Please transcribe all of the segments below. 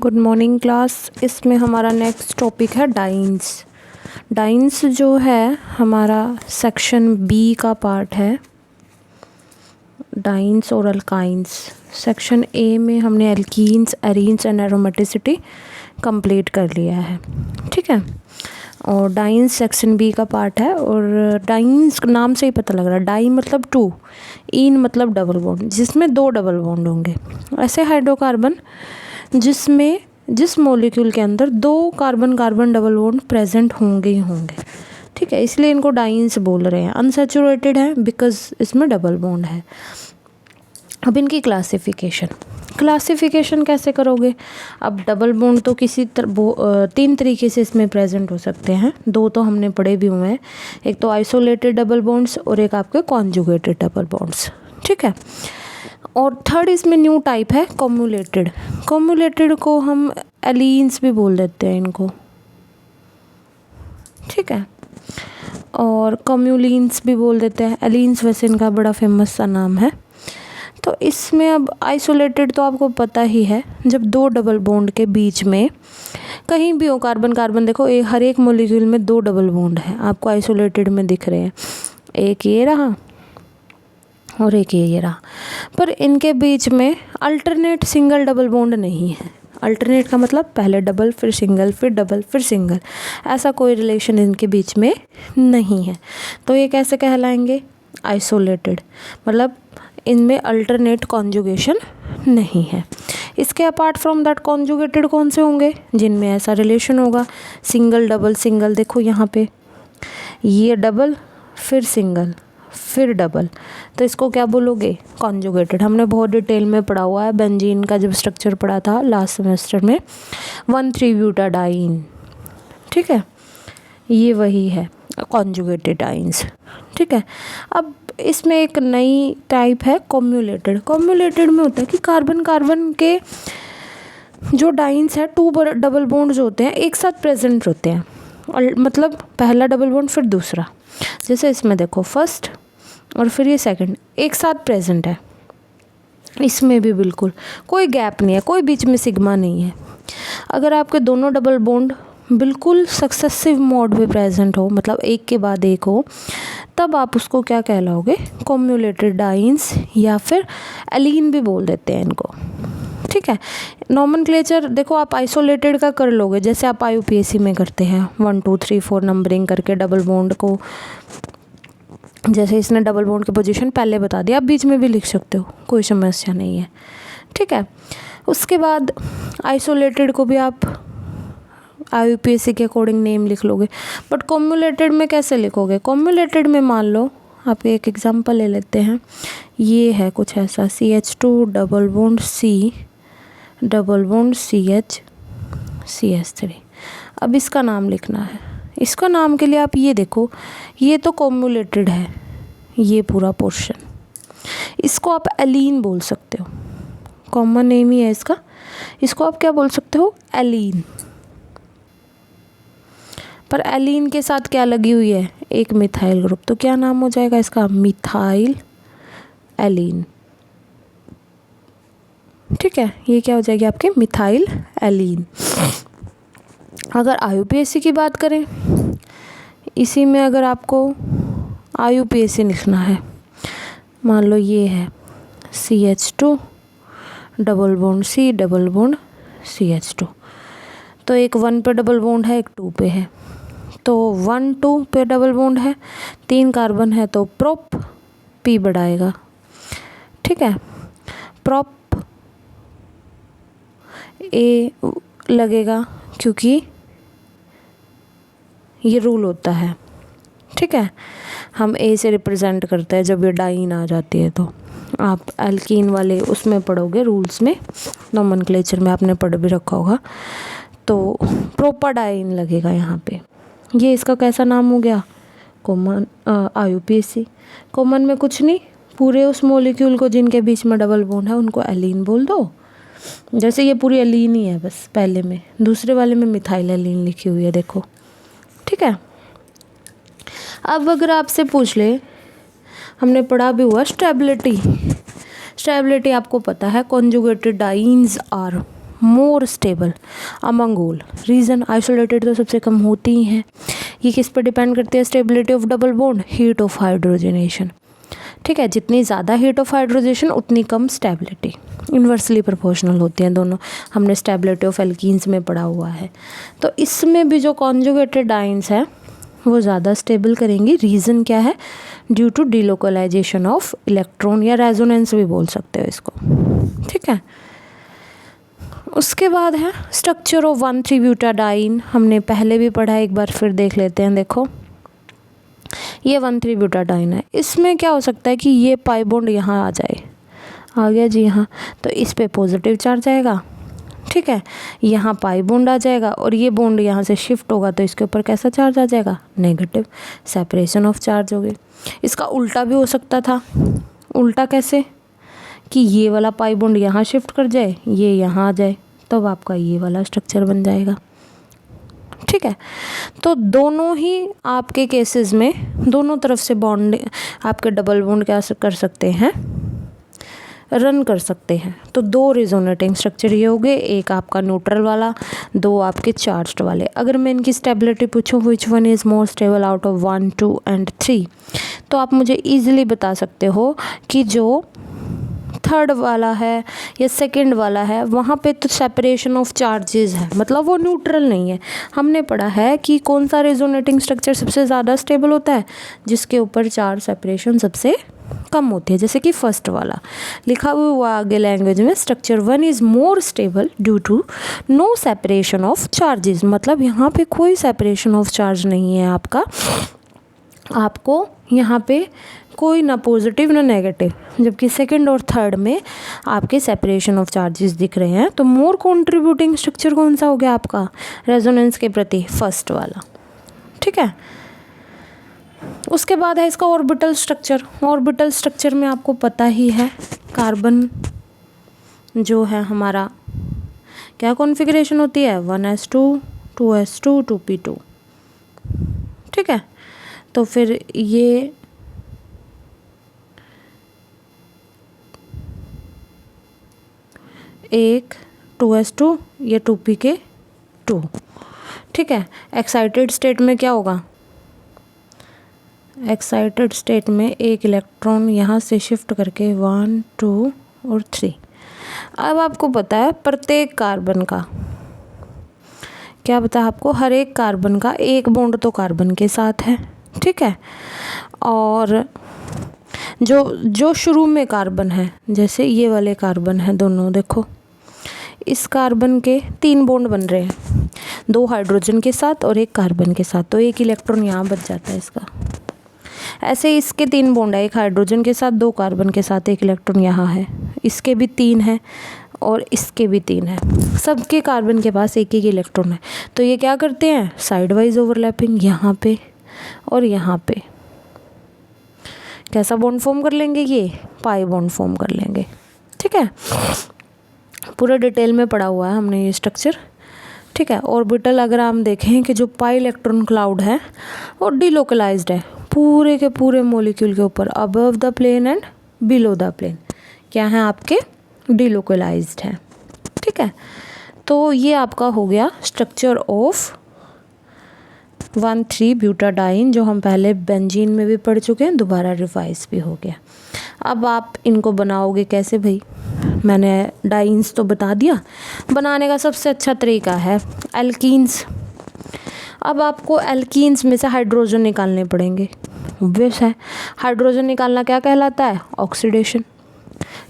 Good morning class. इसमें हमारा next topic है डाइन्स। डाइन्स जो है हमारा सेक्शन बी का पार्ट है। डाइन्स और अल्काइंस। सेक्शन ए में हमने alkenes, arenes and aromaticity complete कर लिया है, ठीक है। और डाइन्स सेक्शन बी का पार्ट है। और डाइन्स नाम से ही पता लग रहा है, डाई मतलब टू, इन मतलब डबल बॉन्ड, जिसमें दो डबल बॉन्ड होंगे। ऐसे हाइड्रोकार्बन जिसमें जिस मॉलिक्यूल के अंदर दो carbon carbon double bond present होंगे ही होंगे, ठीक है, इसलिए इनको डाइन्स बोल रहे हैं। अनसैचुरेटेड है बिकॉज इसमें डबल बॉन्ड है। अब इनकी क्लासिफिकेशन कैसे करोगे? अब डबल बॉन्ड तो तीन तरीके से इसमें प्रेजेंट हो सकते हैं। दो तो हमने पढ़े भी हुए हैं, एक तो आइसोलेटेड डबल बॉन्ड्स और एक आपके कॉन्जुगेटेड डबल बॉन्ड्स, ठीक है। और थर्ड इसमें न्यू टाइप है कॉम्युलेटेड। कॉम्युलेटेड को हम एलीन्स भी बोल देते हैं इनको, ठीक है, और कम्युलिन्स भी बोल देते हैं। एलीन्स वैसे इनका बड़ा फेमस सा नाम है। तो इसमें अब आइसोलेटेड तो आपको पता ही है, जब दो डबल बॉन्ड के बीच में कहीं भी हो कार्बन कार्बन, देखो हर एक मॉलिक्यूल में दो डबल बॉन्ड है, आपको आइसोलेटेड में दिख रहे हैं। एक ये रहा और एक ये रहा, पर इनके बीच में अल्टरनेट सिंगल डबल बॉन्ड नहीं है। अल्टरनेट का मतलब पहले डबल फिर सिंगल फिर डबल फिर सिंगल, ऐसा कोई रिलेशन इनके बीच में नहीं है। तो ये कैसे कहलाएंगे? आइसोलेटेड, मतलब इनमें अल्टरनेट कॉन्जुगेशन नहीं है। इसके अपार्ट फ्रॉम दैट कॉन्जुगेटेड कौन से होंगे? जिनमें ऐसा रिलेशन होगा सिंगल डबल सिंगल। देखो यहाँ पे ये डबल फिर सिंगल फिर डबल, तो इसको क्या बोलोगे? कॉन्जुगेटेड। हमने बहुत डिटेल में पढ़ा हुआ है, बेंजीन का जब स्ट्रक्चर पढ़ा था लास्ट सेमेस्टर में, 1,3-ब्यूटाडाइन, ठीक है, ये वही है कॉन्जुगेटेड डाइन्स, ठीक है। अब इसमें एक नई टाइप है कॉम्युलेटेड। कॉम्युलेटेड में होता है कि कार्बन कार्बन के जो डाइन्स है, टू डबल बॉन्ड्स होते हैं एक साथ प्रेजेंट होते हैं, मतलब पहला डबल बॉन्ड फिर दूसरा। जैसे इसमें देखो फर्स्ट और फिर ये सेकंड एक साथ प्रेजेंट है। इसमें भी बिल्कुल कोई गैप नहीं है, कोई बीच में सिग्मा नहीं है। अगर आपके दोनों डबल बॉन्ड बिल्कुल सक्सेसिव मोड में प्रेजेंट हो, मतलब एक के बाद एक हो, तब आप उसको क्या कहलाओगे? कॉम्युलेटेड डाइन्स, या फिर एलीन भी बोल देते हैं इनको, ठीक है। नॉमेनक्लेचर देखो आप आइसोलेटेड का कर लोगे, जैसे आप IUPAC में करते हैं 1 2 3 4 नंबरिंग करके डबल बॉन्ड को। जैसे इसने डबल बॉन्ड की पोजीशन पहले बता दिया, आप बीच में भी लिख सकते हो, कोई समस्या नहीं है, ठीक है। उसके बाद आइसोलेटेड को भी आप IUPAC के अकॉर्डिंग नेम लिख लोगे, बट कॉम्युलेटेड में कैसे लिखोगे? कॉम्युलेटेड में मान लो आप एक एग्जांपल ले लेते हैं, ये है कुछ ऐसा CH2 double bond C double bond CH CH3। अब इसका नाम लिखना है। इसका नाम के लिए आप ये देखो, ये तो कॉम्युलेटेड है, ये पूरा पोर्शन, इसको आप एलीन बोल सकते हो, कॉमन नेम ही है इसका। इसको आप क्या बोल सकते हो? एलीन। पर एलीन के साथ क्या लगी हुई है? एक मिथाइल ग्रुप, तो क्या नाम हो जाएगा इसका? मिथाइल एलीन, ठीक है। ये क्या हो जाएगी आपके? मिथाइल एलीन। अगर IUPAC की बात करें, इसी में अगर आपको IUPAC लिखना है, मान लो ये है CH2 double bond C double bond CH2, तो एक 1 पे डबल बॉन्ड है, एक 2 पे है, तो 1 2 पे डबल बॉन्ड है, 3 कार्बन है, तो प्रोप P बढ़ाएगा, ठीक है। प्रोप A लगेगा क्योंकि ये रूल होता है, ठीक है। हम A से रिप्रेजेंट करते हैं जब ये डाइन आ जाती है। तो आप एल्कीन वाले उसमें पढ़ोगे, रूल्स में, नोमेनक्लेचर में आपने पढ़ भी रखा होगा, तो प्रोपाडाइन लगेगा यहाँ पे। ये इसका कैसा नाम हो गया? Common IUPAC। कॉमन में कुछ नहीं, पूरे उस मॉलिक्यूल को जिनके बीच में डबल बॉन्ड है उनको एलीन बोल दो। जैसे ये पूरी एलीन ही है, बस पहले में, दूसरे वाले में मिथाइल एलीन लिखी हुई है, देखो, ठीक है। अब अगर आपसे पूछ ले, हमने पढ़ा भी हुआ स्टेबिलिटी। स्टेबिलिटी आपको पता है, conjugated dienes are more stable among all. Reason, isolated तो सबसे कम होती ही हैं। ये किस पर डिपेंड करती है stability of double bond? Heat of hydrogenation. ठीक है, जितनी ज़्यादा हीट ऑफ हाइड्रोजनेशन उतनी कम स्टेबिलिटी, इन्वर्सली प्रोपोर्शनल होती हैं दोनों। हमने स्टेबिलिटी ऑफ एल्कीन्स में पढ़ा हुआ है। तो इसमें भी जो कॉन्जुगेटेड आयंस है वो ज़्यादा स्टेबल करेंगी। रीज़न क्या है? Due to delocalisation of electron, या रेजोनेंस भी बोल सकते हो इसको। ठीक है, उसके बाद है स्ट्रक्चर ऑफ 1,3-ब्यूटाडाइन। हमने पहले भी पढ़ा है, एक बार फिर देख लेते हैं। देखो ये 1,3-ब्यूटाडाइन है। इसमें क्या हो सकता है कि ये पाई बॉन्ड यहाँ आ जाए, आ गया जी यहाँ, तो इस पे पॉजिटिव चार्ज आएगा। ठीक है, यहाँ पाई बॉन्ड आ जाएगा और ये बॉन्ड यहाँ से शिफ्ट होगा तो इसके ऊपर कैसा चार्ज आ जाएगा? नेगेटिव, सेपरेशन ऑफ चार्ज हो गई। इसका उल्टा भी हो सकता था। उल्टा कैसे? कि ये वाला पाई बॉन्ड यहाँ शिफ्ट कर जाए, ये यहाँ आ जाए, तब आपका ये वाला स्ट्रक्चर बन जाएगा। ठीक है, तो दोनों ही आपके केसेस में दोनों तरफ से बॉन्ड आपके डबल बॉन्ड क्या कर सकते हैं? रन कर सकते हैं। तो दो रेजोनेटिंग स्ट्रक्चर ये हो गए, एक आपका न्यूट्रल वाला, दो आपके चार्ज्ड वाले। अगर मैं इनकी स्टेबिलिटी पूछूं which one is more stable out of 1, 2 and 3, तो आप मुझे ईजिली बता सकते हो कि जो थर्ड वाला है या सेकंड वाला है वहाँ पे तो सेपरेशन ऑफ चार्जेस है, मतलब वो न्यूट्रल नहीं है। हमने पढ़ा है कि कौन सा रेजोनेटिंग स्ट्रक्चर सबसे ज़्यादा स्टेबल होता है? जिसके ऊपर चार्ज सेपरेशन सबसे कम होती है, जैसे कि फर्स्ट वाला लिखा हुआ आगे लैंग्वेज में, structure 1 is more stable due to no separation of charges. मतलब यहाँ पे कोई सेपरेशन ऑफ चार्ज नहीं है आपको यहाँ पे कोई ना पॉजिटिव ना नेगेटिव, जबकि सेकंड और थर्ड में आपके सेपरेशन ऑफ चार्जेस दिख रहे हैं। तो मोर कंट्रीब्यूटिंग स्ट्रक्चर कौन सा हो गया आपका रेजोनेंस के प्रति? फर्स्ट वाला। ठीक है, उसके बाद है इसका ऑर्बिटल स्ट्रक्चर। ऑर्बिटल स्ट्रक्चर में आपको पता ही है कार्बन जो है हमारा क्या कॉन्फ़िगरेशन होती है? 1s2 2s2 2p2। ठीक है, तो फिर ये एक 2s2, ये 2p2। ठीक है, एक्साइटेड स्टेट में क्या होगा? एक्साइटेड स्टेट में एक इलेक्ट्रॉन यहाँ से शिफ्ट करके 1, 2 और 3। अब आपको पता है प्रत्येक कार्बन का क्या पता है आपको? हर एक कार्बन का एक बॉन्ड तो कार्बन के साथ है। ठीक है, और जो शुरू में कार्बन है, जैसे ये वाले कार्बन है दोनों, देखो इस कार्बन के 3 बॉन्ड बन रहे हैं, 2 हाइड्रोजन के साथ और 1 कार्बन के साथ, तो एक इलेक्ट्रॉन यहाँ बच जाता है इसका। ऐसे ही इसके 3 बॉन्ड है, 1 हाइड्रोजन के साथ, 2 कार्बन के साथ, 1 इलेक्ट्रॉन यहाँ है, इसके भी 3 है और इसके भी 3 है। सबके कार्बन के पास एक एक इलेक्ट्रॉन है। तो ये क्या करते हैं? साइड वाइज ओवरलैपिंग, यहाँ पे और यहाँ पे कैसा बॉन्ड फॉर्म कर लेंगे? ये पाई बॉन्ड फॉर्म कर लेंगे। ठीक है, पूरा डिटेल में पढ़ा हुआ है हमने ये स्ट्रक्चर। ठीक है, ऑर्बिटल अगर हम देखें कि जो पाई इलेक्ट्रॉन क्लाउड है वो डिलोकलाइज्ड है पूरे के पूरे मॉलिक्यूल के ऊपर, above the plane and below the plane क्या है आपके? डिलोकलाइज्ड है। ठीक है, तो ये आपका हो गया स्ट्रक्चर ऑफ 1,3-ब्यूटाडाइन, जो हम पहले बेंजीन में भी पढ़ चुके हैं, दोबारा रिवाइज भी हो गया। अब आप इनको बनाओगे कैसे भाई? मैंने डाइन्स तो बता दिया। बनाने का सबसे अच्छा तरीका है एल्कीन्स। अब आपको एल्कीन्स में से हाइड्रोजन निकालने पड़ेंगे। ऑब्वियस है, हाइड्रोजन निकालना क्या कहलाता है? ऑक्सीडेशन।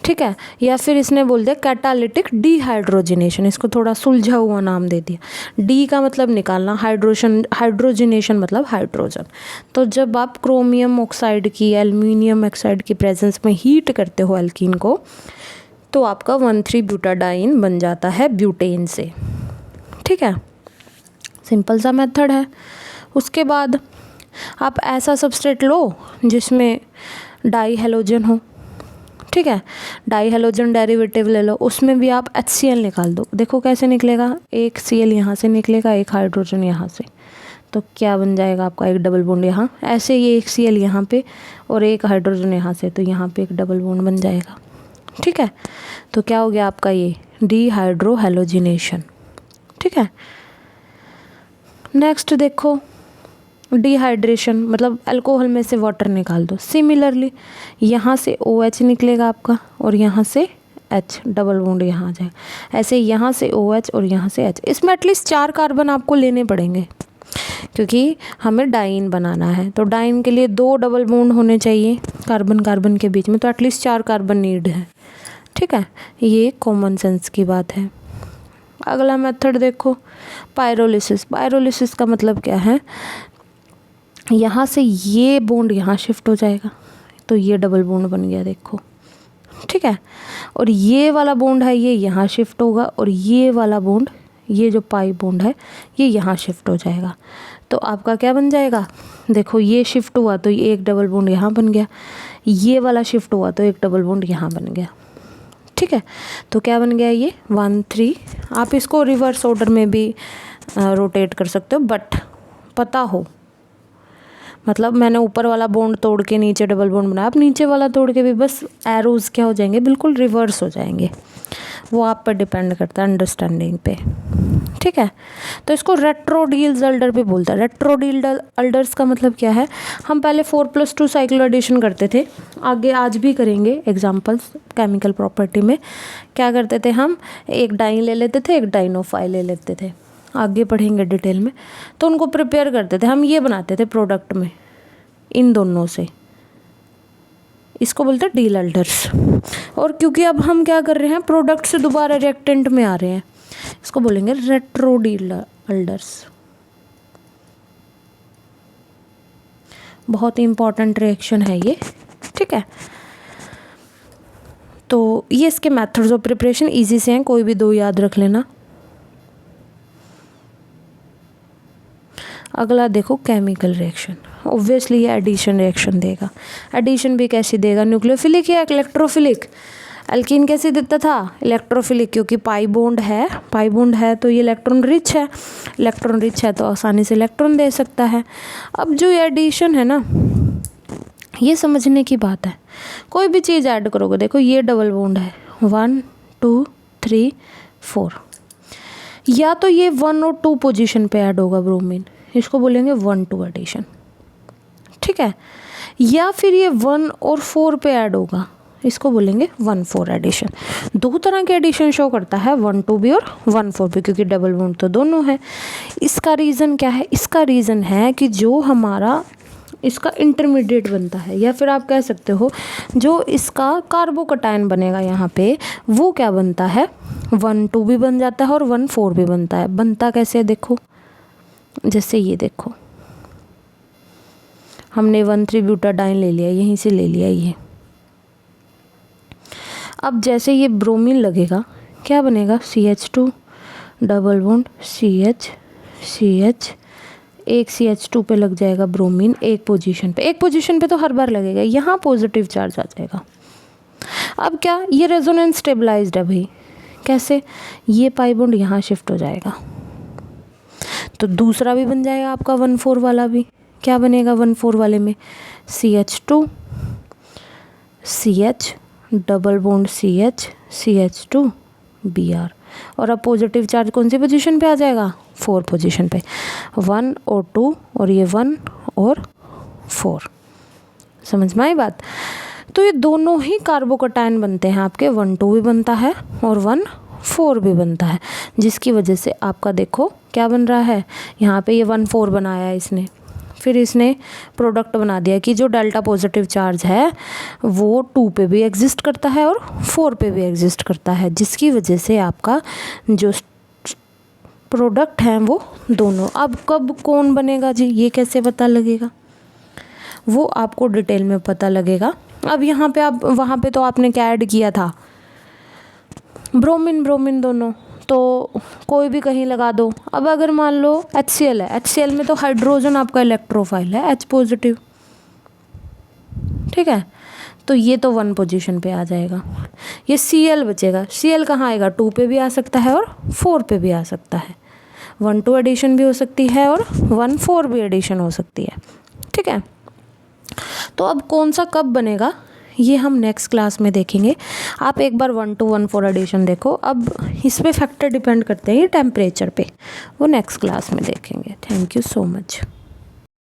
ठीक है, या फिर इसने बोल दिया कैटालिटिक डिहाइड्रोजिनेशन, इसको थोड़ा सुलझा हुआ नाम दे दिया। डी का मतलब निकालना, हाइड्रोजिनेशन मतलब हाइड्रोजन। तो जब आप क्रोमियम ऑक्साइड की, एल्युमिनियम ऑक्साइड की प्रेजेंस में हीट करते हो एल्कीन को, तो आपका 1,3-ब्यूटाडाइन बन जाता है ब्यूटेन से। ठीक है, सिंपल सा मेथड है। उसके बाद आप ऐसा सबस्ट्रेट लो जिसमें डाई हेलोजन हो। ठीक है, डाई हेलोजन डेरिवेटिव ले लो, उसमें भी आप HCl निकाल दो। देखो कैसे निकलेगा? एक Cl यहाँ से निकलेगा, एक हाइड्रोजन यहाँ से, तो क्या बन जाएगा आपका? एक डबल बॉन्ड यहाँ, ऐसे ये एक Cl यहाँ पे और एक हाइड्रोजन यहाँ से, तो यहाँ पे एक डबल बॉन्ड बन जाएगा। ठीक है, तो क्या हो गया आपका ये डिहाइड्रोहैलोजिनेशन। ठीक है, नेक्स्ट देखो डिहाइड्रेशन, मतलब अल्कोहल में से वाटर निकाल दो। सिमिलरली यहाँ से OH निकलेगा आपका और यहाँ से H, डबल बॉन्ड यहाँ आ जाएगा। ऐसे यहाँ से OH और यहाँ से H। इसमें एटलीस्ट 4 कार्बन आपको लेने पड़ेंगे क्योंकि हमें डाइन बनाना है। तो डाइन के लिए 2 डबल बॉन्ड होने चाहिए कार्बन कार्बन के बीच में, तो एटलीस्ट 4 कार्बन नीड है। ठीक है, ये कॉमन सेंस की बात है। अगला मेथड देखो पायरोलिसिस। पायरोलिसिस का मतलब क्या है, यहाँ से ये बॉन्ड यहाँ शिफ्ट हो जाएगा तो ये डबल बॉन्ड बन गया देखो। ठीक है, और ये वाला बॉन्ड है ये यहाँ शिफ्ट होगा और ये वाला बॉन्ड, ये जो पाई बॉन्ड है ये यहाँ शिफ्ट हो जाएगा। तो आपका क्या बन जाएगा, देखो ये शिफ्ट हुआ तो ये एक डबल बॉन्ड यहाँ बन गया, ये वाला शिफ्ट हुआ तो एक डबल बॉन्ड यहाँ बन गया। ठीक है, तो क्या बन गया ये 1 3। आप इसको रिवर्स ऑर्डर में भी रोटेट कर सकते हो, बट पता हो, मतलब मैंने ऊपर वाला बॉन्ड तोड़ के नीचे डबल बॉन्ड बनाया, आप नीचे वाला तोड़ के भी बस एरोज क्या हो जाएंगे, बिल्कुल रिवर्स हो जाएंगे। वो आप पर डिपेंड करता है अंडरस्टैंडिंग पे। ठीक है, तो इसको रेट्रोडील अल्डर भी बोलता है। रेट्रोडील अल्डर्स का मतलब क्या है, हम पहले 4+2 साइक्लो एडिशन करते थे, आगे आज भी करेंगे एग्जांपल्स केमिकल प्रॉपर्टी में। क्या करते थे हम, एक डाइन ले लेते थे, एक डाइनोफाइल ले लेते थे, आगे पढ़ेंगे डिटेल में। तो उनको प्रिपेयर करते थे, हम ये बनाते थे प्रोडक्ट में इन दोनों से, इसको बोलते हैं डील अल्डर्स। और क्योंकि अब हम क्या कर रहे हैं, प्रोडक्ट से दोबारा रिएक्टेंट में आ रहे हैं, इसको बोलेंगे रेट्रोडील अल्डर्स। बहुत इंपॉर्टेंट रिएक्शन है ये। ठीक है, तो ये इसके मेथड्स ऑफ प्रिपरेशन इजी से हैं, कोई भी 2 याद रख लेना। अगला देखो केमिकल रिएक्शन। ऑब्वियसली ये एडिशन रिएक्शन देगा। एडिशन भी कैसी देगा, न्यूक्लियोफिलिक या इलेक्ट्रोफिलिक। एल्कीन कैसे देता था, इलेक्ट्रोफिलिक, क्योंकि पाई बॉन्ड है तो ये इलेक्ट्रॉन रिच है, इलेक्ट्रॉन रिच है तो आसानी से इलेक्ट्रॉन दे सकता है। अब जो एडिशन है ना, ये समझने की बात है। कोई भी चीज़ ऐड करोगे, देखो ये डबल बॉन्ड है 1 2 3 4, या तो ये 1 और 2 पोजीशन पे ऐड होगा ब्रोमीन, इसको बोलेंगे 1-2 एडिशन। ठीक है, या फिर ये 1 और 4 पे ऐड होगा, इसको बोलेंगे 1-4 एडिशन। 2 तरह के एडिशन शो करता है, 1-2 भी और 1-4 भी, क्योंकि डबल बॉन्ड तो दोनों है। इसका रीज़न क्या है, इसका रीज़न है कि जो हमारा इसका इंटरमीडिएट बनता है, या फिर आप कह सकते हो जो इसका कार्बोकटायन बनेगा यहाँ पे, वो क्या बनता है, 1-2 भी बन जाता है और 1-4 भी बनता है। बनता कैसे है देखो, जैसे ये देखो, हमने 1,3-ब्यूटाडाइन ले लिया, यहीं से ले लिया ये। अब जैसे ये ब्रोमीन लगेगा, क्या बनेगा, CH2 डबल बॉन्ड CH, एक CH2 पे लग जाएगा ब्रोमीन एक पोजीशन पे तो हर बार लगेगा, यहाँ पॉजिटिव चार्ज आ जाएगा। अब क्या, ये रेजोनेंस स्टेबलाइज्ड है भाई, कैसे, ये पाई बॉन्ड यहाँ शिफ्ट हो जाएगा तो दूसरा भी बन जाएगा आपका 1-4 वाला भी। क्या बनेगा 1-4 वाले में, CH2 CH double bond CH2 Br, और अब पॉजिटिव चार्ज कौन सी पोजीशन पे आ जाएगा, 4 पोजीशन पे, 1 और 2, और ये 1 और 4। समझ में आई बात। तो ये दोनों ही कार्बोकटायन बनते हैं आपके, 1-2 भी बनता है और 1-4 भी बनता है, जिसकी वजह से आपका देखो क्या बन रहा है, यहाँ पे ये 1-4 बनाया है इसने, फिर इसने प्रोडक्ट बना दिया कि जो डेल्टा पॉजिटिव चार्ज है वो 2 पे भी एग्जिस्ट करता है और 4 पे भी एग्जिस्ट करता है, जिसकी वजह से आपका जो प्रोडक्ट हैं वो दोनों। अब कब कौन बनेगा जी, ये कैसे पता लगेगा, वो आपको डिटेल में पता लगेगा। अब यहाँ पे आप, वहाँ पे तो आपने क्या ऐड किया था, ब्रोमीन दोनों, तो कोई भी कहीं लगा दो। अब अगर मान लो HCl है, HCl में तो हाइड्रोजन आपका इलेक्ट्रोफाइल है, H पॉजिटिव। ठीक है, तो ये तो 1 पोजीशन पे आ जाएगा। ये Cl बचेगा, Cl कहाँ आएगा, 2 पे भी आ सकता है और 4 पे भी आ सकता है, 1-2 एडिशन भी हो सकती है और 1-4 भी एडिशन हो सकती है। ठीक है, तो अब कौन सा कब बनेगा, ये हम नेक्स्ट क्लास में देखेंगे। आप एक बार 1 to 1 4 एडिशन देखो। अब इस पे फैक्टर डिपेंड करते हैं ये टेम्परेचर पे, वो नेक्स्ट क्लास में देखेंगे। Thank you so much.